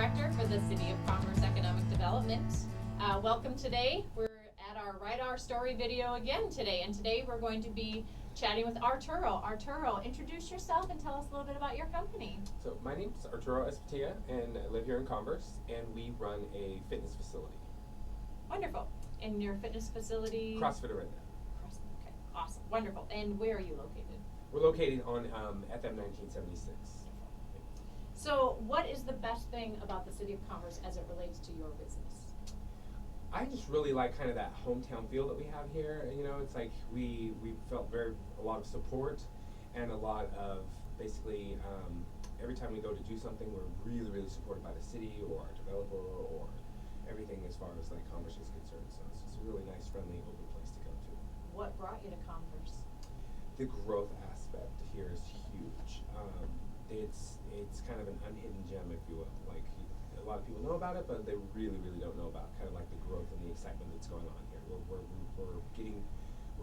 Director for the City of Converse Economic Development. Welcome today. We're at our Write Our Story video again today, and today we're going to be chatting with Arturo. Arturo, introduce yourself and tell us a little bit about your company. So my name is Arturo Espitia, and I live here in Converse, and we run a fitness facility. Wonderful. And your fitness facility? CrossFit Orenda. Okay, awesome, wonderful. And where are you located? We're located on FM 1976. So what is the best thing about the City of Converse as it relates to your business? I just really like kind of that hometown feel that we have here. You know, it's like we felt a lot of support and a lot of basically every time we go to do something, we're really supported by the city or our developer or everything as far as like Converse is concerned. So it's just a really nice, friendly, open place to go to. What brought you to Converse? The growth aspect here is huge. It's kind of an unhidden gem, if you will. Like a lot of people know about it, but they really don't know about kind of like the growth and the excitement that's going on here. We're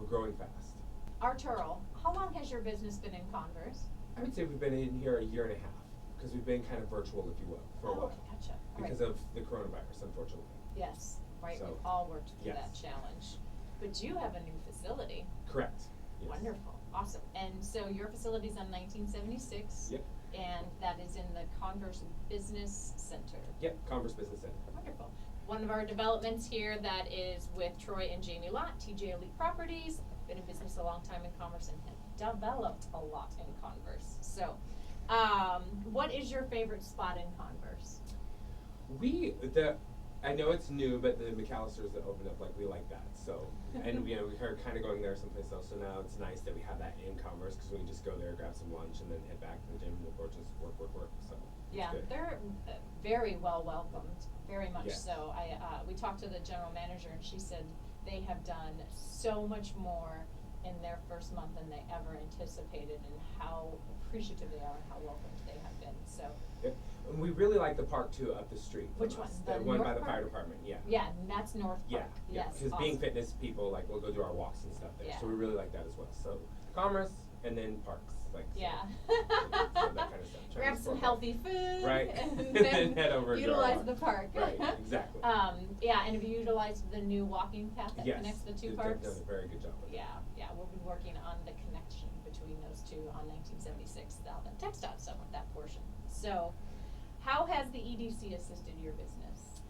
growing fast. Arturo, how long has your business been in Converse? I would say we've been in here a year and a half because we've been kind of virtual, if you will, for a while. Okay, gotcha. Because of the coronavirus, unfortunately. Yes, right. So, we've all worked through yes. that challenge. But you have a new facility. Correct. Yes. Wonderful. Awesome. And so your facility's on 1976. Yep. And that is in the Converse Business Center. Yep, Converse Business Center. Wonderful. One of our developments here that is with Troy and Jamie Lott, TJ Elite Properties. Been in business a long time in Converse and have developed a lot in Converse. So, what is your favorite spot in Converse? I know it's new, but the McAllisters that opened up, like, we like that. So, and you know, we are kind of going there someplace else. So now it's nice that we have that in Converse because we can just go there, grab some lunch, and then head back to the gym and we'll just work. So yeah, good. they're very well welcomed, very much yes. so. We talked to the general manager, and she said they have done so much more in their first month than they ever anticipated, and how appreciative they are and how welcomed they have been. So. Yep. And we really like the park too up the street. Which one? The one by the fire department. Yeah. Yeah, and that's North Park. Yeah. Yes. Because Awesome. being fitness people, like we'll go do our walks and stuff there. Yeah. So we really like that as well. So Commerce and then parks, like yeah. So that kind of stuff. Grab some healthy food. Right. And then head over. utilize the park. Right. Exactly. Yeah, and have you utilized the new walking path that yes. connects the two They've parks? done a very good job with it. Yeah. We've been working on the connection between those two on 1976 out at TxDOT, some of that portion. So, how has the EDC assisted your business?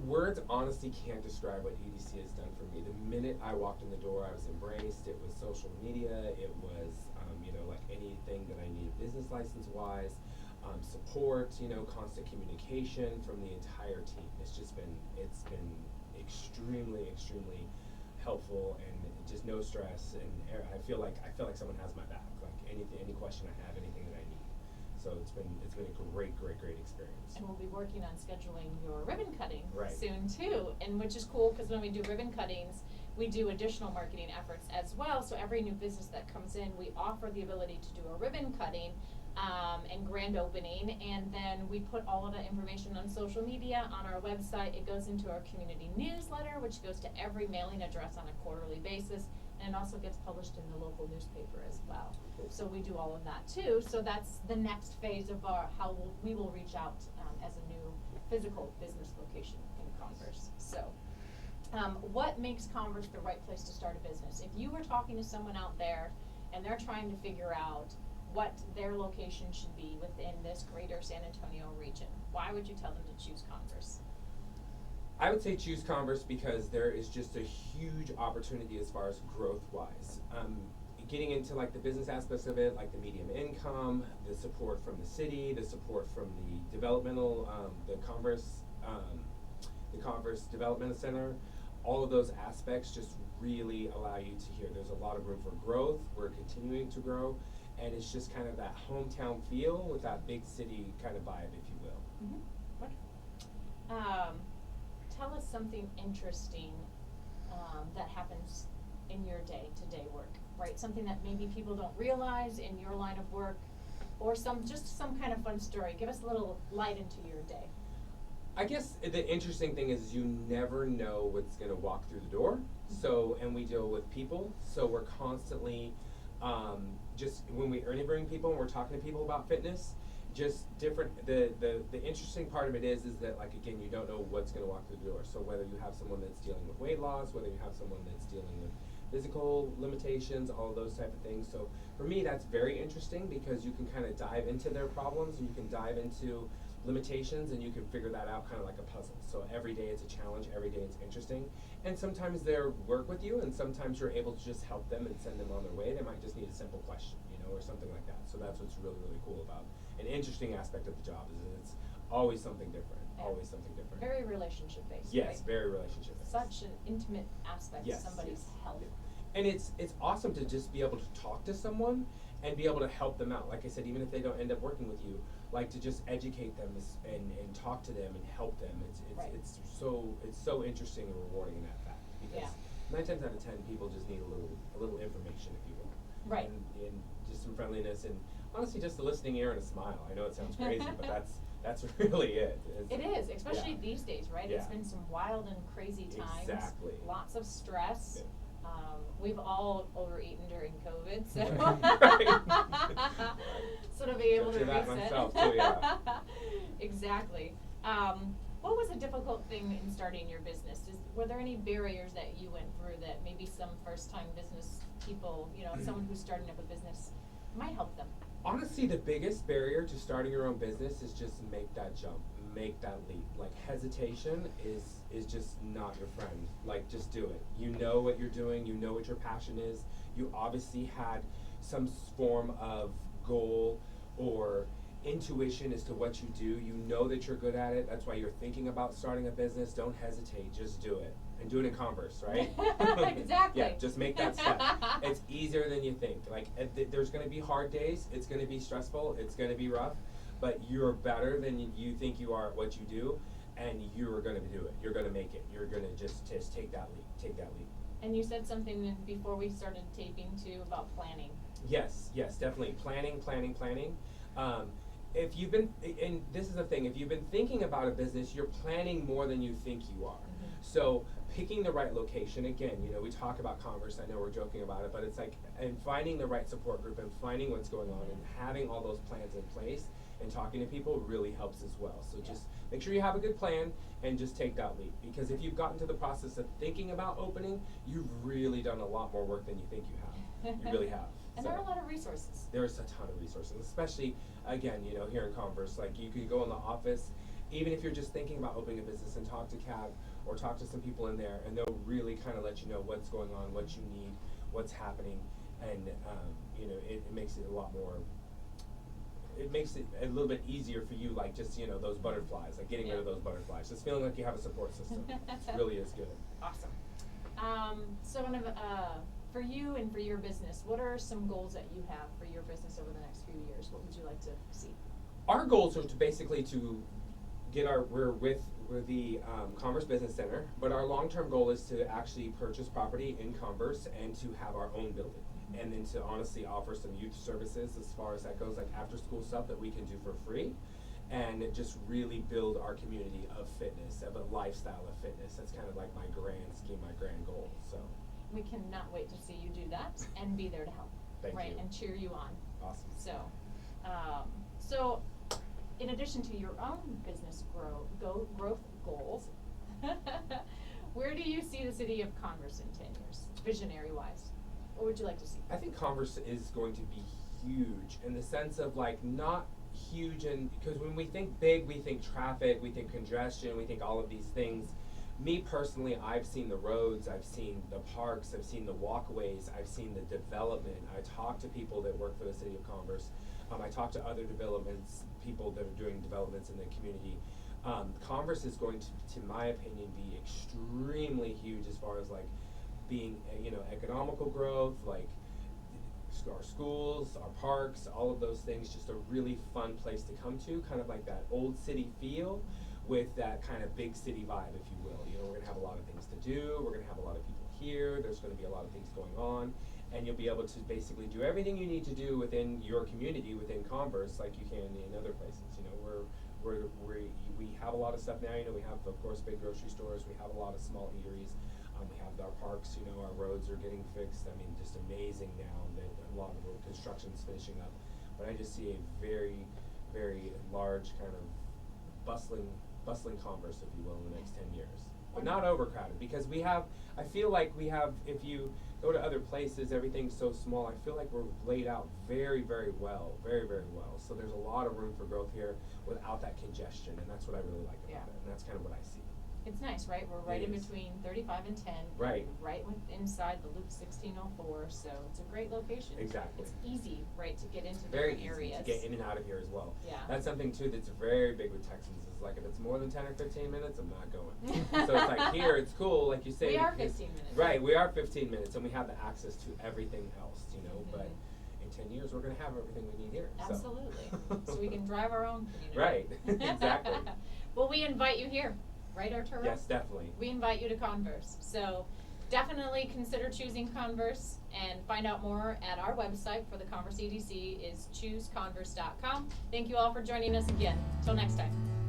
Words honestly can't describe what EDC has done for me. The minute I walked in the door, I was embraced. It was social media. It was, like anything that I needed business license-wise, support, constant communication from the entire team. It's been extremely helpful and just no stress. And I feel like someone has my back. Like any question I have, anything that I need. So it's been a great experience. And we'll be working on scheduling your ribbon cutting right. soon too, and which is cool because when we do ribbon cuttings, we do additional marketing efforts as well. So every new business that comes in, we offer the ability to do a ribbon cutting and grand opening, and then we put all of that information on social media, on our website. It goes into our community newsletter, which goes to every mailing address on a quarterly basis. And it also gets published in the local newspaper as well. So we do all of that too. So that's the next phase of how we will reach out as a new physical business location in Converse. So what makes Converse the right place to start a business? If you were talking to someone out there and they're trying to figure out what their location should be within this greater San Antonio region, why would you tell them to choose Converse? I would say choose Converse because there is just a huge opportunity as far as growth-wise. Getting into like the business aspects of it, like the medium income, the support from the city, the support from the developmental, the Converse Development Center, all of those aspects just really allow you to hear there's a lot of room for growth. We're continuing to grow, and it's just kind of that hometown feel with that big city kind of vibe, if you will. Mm-hmm. Wonderful. Tell us something interesting that happens in your day-to-day work, right? Something that maybe people don't realize in your line of work, or some kind of fun story. Give us a little light into your day. I guess the interesting thing is you never know what's going to walk through the door. So, and we deal with people, so we're constantly just when we interviewing people and we're talking to people about fitness, just different. The interesting part of it is that, like, again, you don't know what's going to walk through the door. So whether you have someone that's dealing with weight loss, whether you have someone that's dealing with physical limitations, all of those type of things. So for me, that's very interesting because you can kind of dive into their problems, and you can dive into limitations, and you can figure that out kind of like a puzzle. So every day it's a challenge, every day it's interesting, and sometimes they're work with you, and sometimes you're able to just help them and send them on their way. They might just need a simple question, or something like that. So that's what's really, really cool about an interesting aspect of the job is that it's always something different, always something different. Very relationship based. Yes, right? very relationship based. Such an intimate aspect of somebody's health. Yeah. And it's awesome to just be able to talk to someone and be able to help them out. Like I said, even if they don't end up working with you, like to just educate them and talk to them and help them. It's so interesting and rewarding in that fact because 9 times out of 10 people just need a little information, if you will. Right. And just some friendliness and honestly just a listening ear and a smile. I know it sounds crazy, but that's really it. It is, especially these days, right? Yeah. It's been some wild and crazy times. Exactly. Lots of stress. Yeah. We've all overeaten during COVID, so so to be able to that reset. myself too, yeah. Exactly. What was a difficult thing in starting your business? Were there any barriers that you went through that maybe some first-time business people, someone who's starting up a business might help them? Honestly, the biggest barrier to starting your own business is just make that jump, make that leap. Like hesitation is just not your friend. Like just do it. You know what you're doing, you know what your passion is. You obviously had some form of goal or intuition as to what you do. You know that you're good at it. That's why you're thinking about starting a business. Don't hesitate, just do it. And do it in Converse, right? Exactly. Yeah, just make that step. It's easier than you think. Like, there's going to be hard days. It's going to be stressful. It's going to be rough. But you're better than you think you are at what you do, and you're going to do it. You're going to make it. You're going to just take that leap. Take that leap. And you said something before we started taping, too, about planning. Yes, definitely. Planning. If you've been, and this is the thing, if you've been thinking about a business, you're planning more than you think you are. Mm-hmm. So picking the right location, again, we talk about Converse, I know we're joking about it, but it's like, and finding the right support group and finding what's going on and having all those plans in place and talking to people really helps as well. So just make sure you have a good plan and just take that leap. Because if you've gotten to the process of thinking about opening, you've really done a lot more work than you think you have. You really have. And there are a lot of resources. There's a ton of resources, especially, again, here in Converse. Like, you could go in the office, even if you're just thinking about opening a business, and talk to Cav or talk to some people in there, and they'll really kind of let you know what's going on, what you need, what's happening, and, it makes it a lot more, it makes it a little bit easier for you, like just, those butterflies, like getting rid of those butterflies. Just feeling like you have a support system. It really is good. Awesome. So for you and for your business, what are some goals that you have for your business over the next few years? What would you like to see? Our goals are basically to get we're with the Converse Business Center, but our long-term goal is to actually purchase property in Converse and to have our own building. And then to honestly offer some youth services as far as that goes, like after-school stuff that we can do for free, and just really build our community of fitness, of a lifestyle of fitness. That's kind of like my grand scheme, my grand goal. So we cannot wait to see you do that and be there to help. Thank you. And cheer you on. Awesome. So in addition to your own business growth goals, where do you see the city of Converse in 10 years, visionary-wise? What would you like to see? I think Converse is going to be huge in the sense of like not huge, and because when we think big, we think traffic, we think congestion, we think all of these things. Me personally, I've seen the roads, I've seen the parks, I've seen the walkways, I've seen the development. I talk to people that work for the city of Converse. I talk to other people that are doing developments in the community. Converse is going to my opinion, be extremely huge as far as like being, economical growth, like our schools, our parks, all of those things, just a really fun place to come to, kind of like that old city feel with that kind of big city vibe, if you will. We're gonna have a lot of things to do, we're gonna have a lot of people here, there's gonna be a lot of things going on, and you'll be able to basically do everything you need to do within your community, within Converse, like you can in other places. We have a lot of stuff now. We have, of course, big grocery stores, we have a lot of small eateries, we have our parks, our roads are getting fixed. I mean, just amazing now that a lot of the construction's finishing up. But I just see a very very large kind of bustling Converse, if you will, in the next 10 years. But not overcrowded, because I feel like we have, if you go to other places, everything's so small. I feel like we're laid out very, very well, very, very well. So there's a lot of room for growth here without that congestion, and that's what I really like about it, and that's kind of what I see. It's nice, right? We're right in between 35 and 10. Right. Right inside the Loop 1604, so it's a great location. Exactly. It's easy, right, to get into Very different easy areas. to get in and out of here as well. Yeah. That's something too that's very big with Texans. Is like if it's more than 10 or 15 minutes, I'm not going. So it's like here, it's cool, like you say. We are 15 minutes. Right, we are 15 minutes, and we have the access to everything else, you know. But in 10 years, we're going to have everything we need here. Absolutely. So we can drive our own community. Right. Exactly. Well, we invite you here. Right, Arturo? Yes, definitely. We invite you to Converse. So definitely consider choosing Converse, and find out more at our website for the Converse EDC is chooseconverse.com. Thank you all for joining us again. Till next time.